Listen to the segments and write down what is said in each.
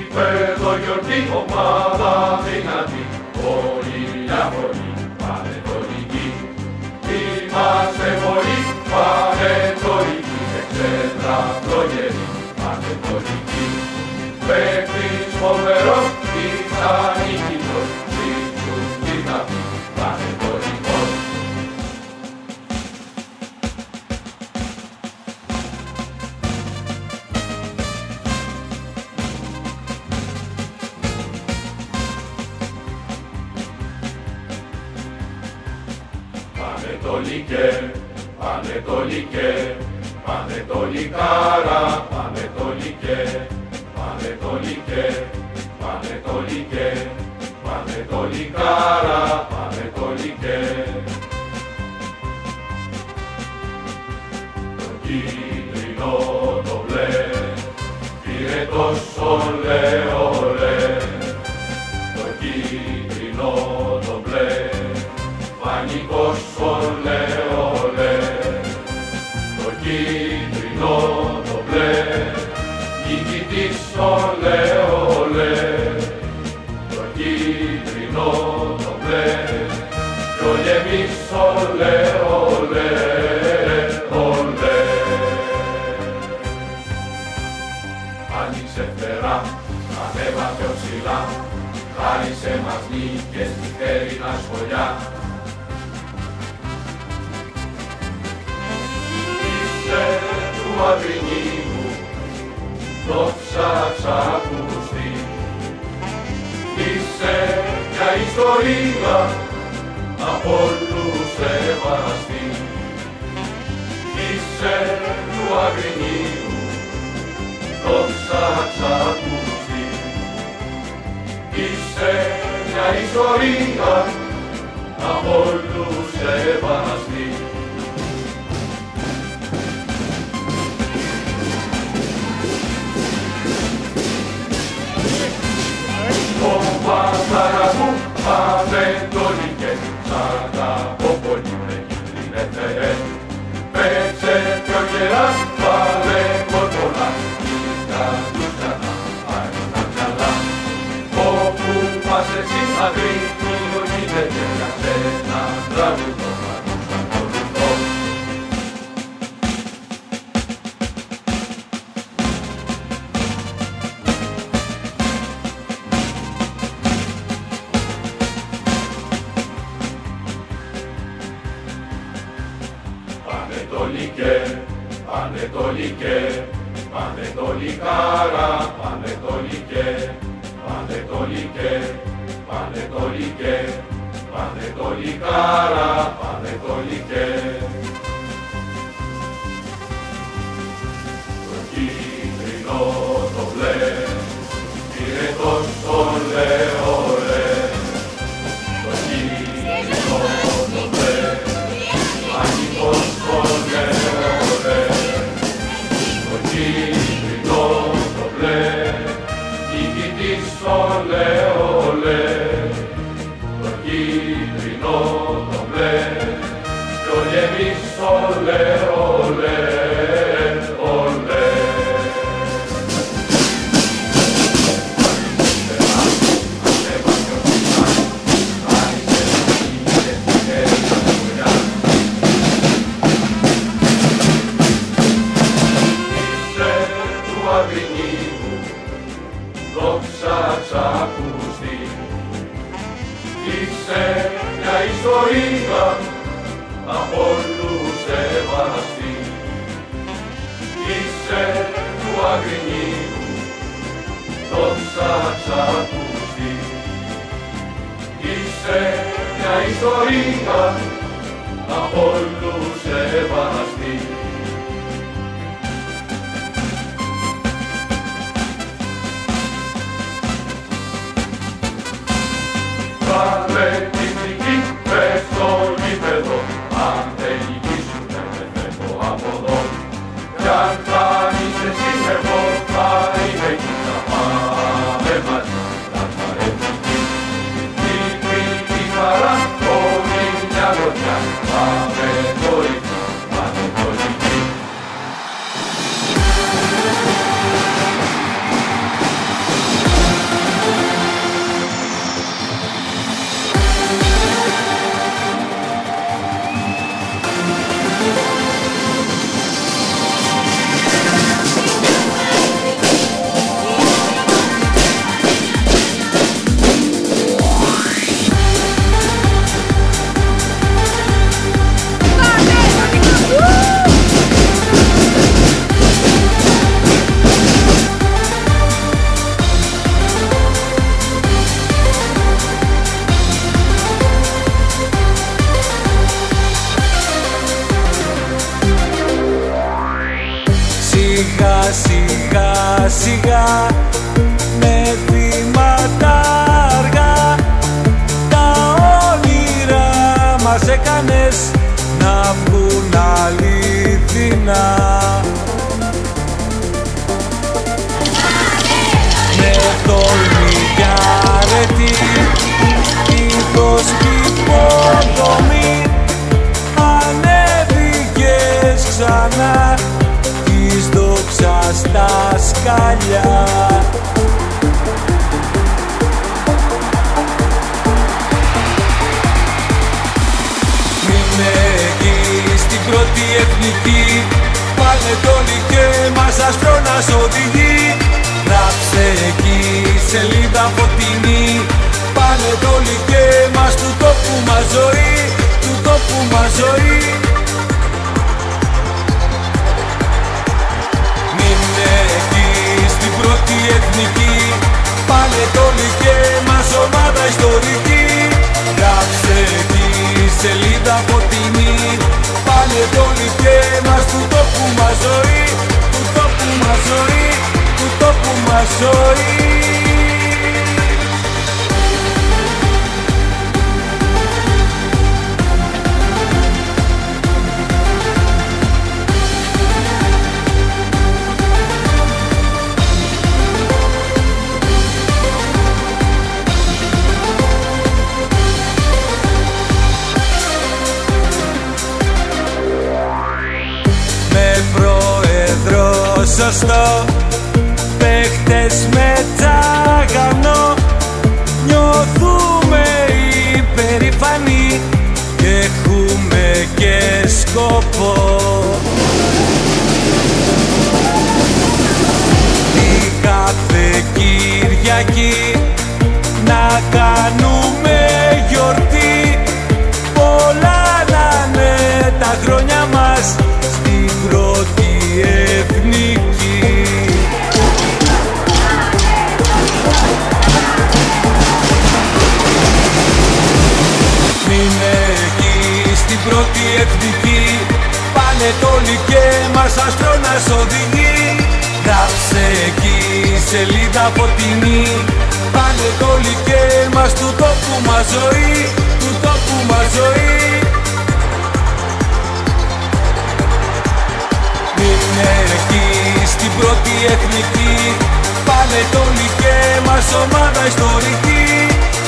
γήπεδο γιορτή, ομάδα δυνατή, όλοι διάφοροι, πανετολικοί. Είμαστε πολλοί πανετολικοί, εξέδρα προγεροί, πανετολικοί. Παίκτης φοβερός, ησανίκητος, σύντους δυνατή, πανετολικός. Πανετολικέ, πανετολικέ, πανετολικάρα, πανετολικέ, πανετολικέ, πανετολικέ, πανετολικάρα, πανετολικέ. Το κίτρινο το μπλε, πήρε τόσο λε, ολέ. Το κίτρινο το μπλε, πανικός ολέ, ολέ. Το κίτρινο το μπλε, νικητής ολέ, ολέ. Το κίτρινο το μπλε, κι όλοι εμείς ολέ, ολέ, ολέ. Άνοιξε φτερά, ανέβα πιο ψηλά, χάρισε μας νίκες, τυχαίρινα σχολιά. Του Αγρινίου, δόξα ξακουστεί. Είσαι μια ιστορία, από όλους σεβαστή. Είσαι του Αγρινίου, δόξα ξακουστεί. Είσαι μια ιστορία, από όλους σεβαστή. Πατάρα μου, πανετολικέ, σ' αγαπώ πολύ με κίτρινε Θεέ. Παίξε πιο γερά, βάλε κορπολά, κοίτα τους ξανά, πάρε τα μυαλά. Όπου πας εσύ Αγρίνιο γίνεται για σένα τραγουδό, παρούσα ακολουθώ. Πανετολικέ, πανετολικέ, πανετολικάρα, πανετολικέ, πανετολικέ, πανετολικέ, πανετολικάρα, πανετολικέ. Το κίτρινο το μπλε, πήρε τόσο λε, ολέ. Το κίτρινο το μπλε, πανικός ολέ, ολέ. Το κίτρινο το μπλε, νικητής ολέ, ολέ. Το κίτρινο το μπλε, κι όλοι εμείς ολέ, ολέ, ολέ. Δόξα ξακουστεί. Είσαι μια ιστορία, από όλους σεβαστή. Είσαι του Αγρινίου, δόξα ξακουστεί. Είσαι μια ιστορία, από όλους σεβαστή. Βάλε την νική μες στο γήπεδο, αν δεν νικήσουν δεν φεύγω από εδώ. Κι αν θα είσαι εσύ εγώ, θα είμαι εκεί, θα πάμε μαζί, θα παρέμβει. Νίκη χαρά, όλη μια γροτιά, πάμε το ίδιο, πάμε το ίδιο. αργά, με βήματα αργά. Τα όνειρα μας έκανες να βγουν αληθινά. Με τόλμη κι αρετή, ήθος κι υποδομή, ανέβηκες ξανά της δόξας στα σκαλιά. Μείνε εκεί στην πρώτη εθνική, πάνε τόλοι και μας αστρώνας οδηγεί. Γράψε εκεί σελίδα φωτεινή, πάνε τόλοι και μας του τόπου μας ζωή, του τόπου μας ζωή. Μείνε εκεί στην πρώτη εθνική, πάνε τόλοι και μας ομάδα ιστορική. Γράψε εκεί σελίδα φωτεινή, πάνε τόλοι και μας του τόπου μας ζωή, του τόπου μας ζωή, του τόπου μας ζωή. Με πρόεδρο σωστό, παίχτες με τσάγανο, νιώθουμε υπερηφανοί και έχουμε και σκοπό. Την κάθε Κυριακή να κάνουμε γιορτή, πολλά να είναι τα χρόνια μας στην πρώτη εθνική. Μείνε εκεί στην πρώτη εθνική, πάνε τόλοι και μας αστρώνας οδηγεί. Γράψε εκεί σελίδα φωτεινή, πάνε τόλοι και μας του τόπου μας ζωή, του τόπου μας ζωή. Μείνε εκεί στην πρώτη εθνική, πάνε τόλοι και μας ομάδα ιστορική.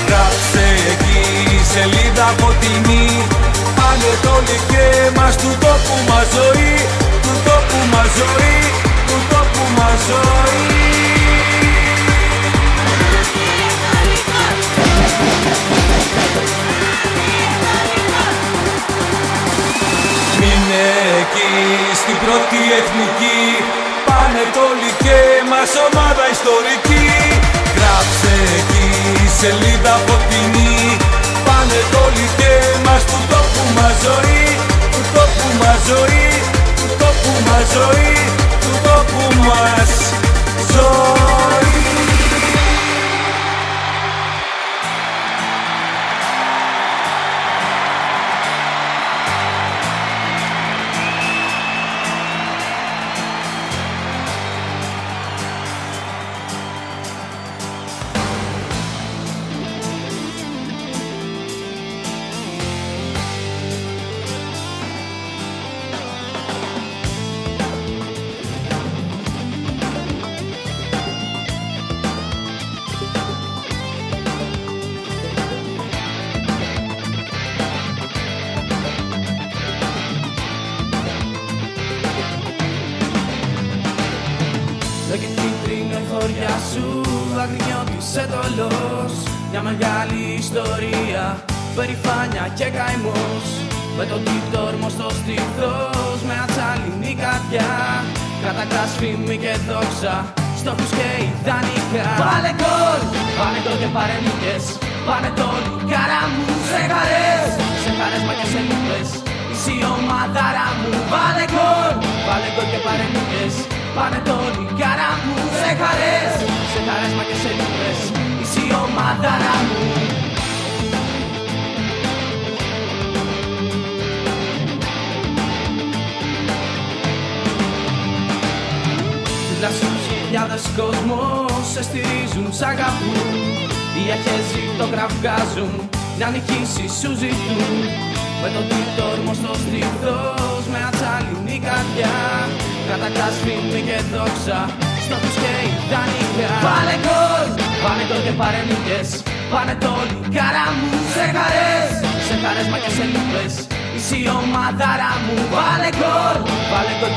Γράψε εκεί σελίδα φωτεινή, πάνε τόλοι και μας του τόπου μας ζωή, του τόπου μας ζωή, του τόπου μας ζωή. Μείνε εκεί στην πρώτη εθνική, πάνε τόλοι και μας ομάδα ιστορική. Γράψε εκεί σελίδα φωτεινή, πάνε τόλοι και μας του τόπου μας ζωή, του τόπου μας ζωή, του τόπου μας ζωή, του τόπου μας ζωή. Το κίτρινο η χωριά σου αγρινιώτησε το λος. Μια μεγάλη ιστορία, περηφάνεια και καημός. Με τον τίτορμο στο στήθος, με ατσάλινη καρδιά. Κατακτάς φήμη και δόξα, στόχους και ιδανικά. Βάλε γκολ και πάρε νίκες. Πάνε τόλοι καρά μου σε χαρές, σε χαρές μα και σε λύπες. Είσαι η ομαδάρα μου. Βάλε γκολ και πάρε νίκες. Πάνε τόλοι καρά μου σε χαρές μα και σε λύπες. Είσαι η ομαδάρα μου. Δίπλα σου χιλιάδες κόσμος σε στηρίζουν, σ' αγαπούν. Οι αχέζοι το κραυγάζουν, μια νικήση σου ζητούν. Με τον τίτορμο στο στήθος, με ατσάλινη καρδιά, κατακτάς φήμη και δόξα, στόχους και ιδανικά. Βάλε γκολ και πάρε νίκες, πάνε το λικάρα μου. Σε χαρές μα και σε λύπες, είσαι η ομαδάρα μου. Βάλε γκολ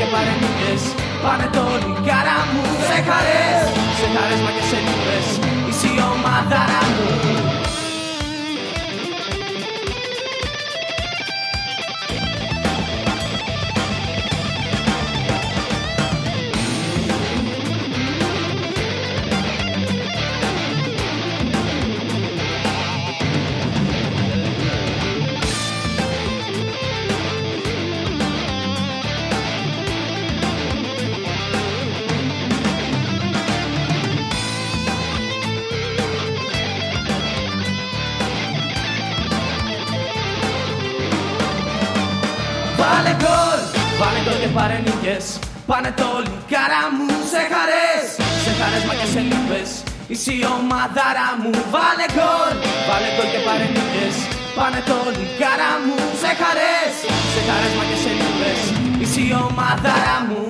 και πάρε νίκες, πάνε το λικάρα μου. Σε χαρές μα και σε λύπες, είσαι η ομαδάρα μου. Βάλε γκολ και πάρε νίκες, πάνε το λικάρα μου. Σε χαρές μα και σε λύπες, είσαι η ομαδάρα μου. Βάλε γκολ και πάρε νίκες, πάνε το λικάρα μου. Σε χαρές μα και σε λύπες, είσαι η ομαδάρα μου.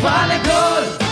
Βάλε γκολ!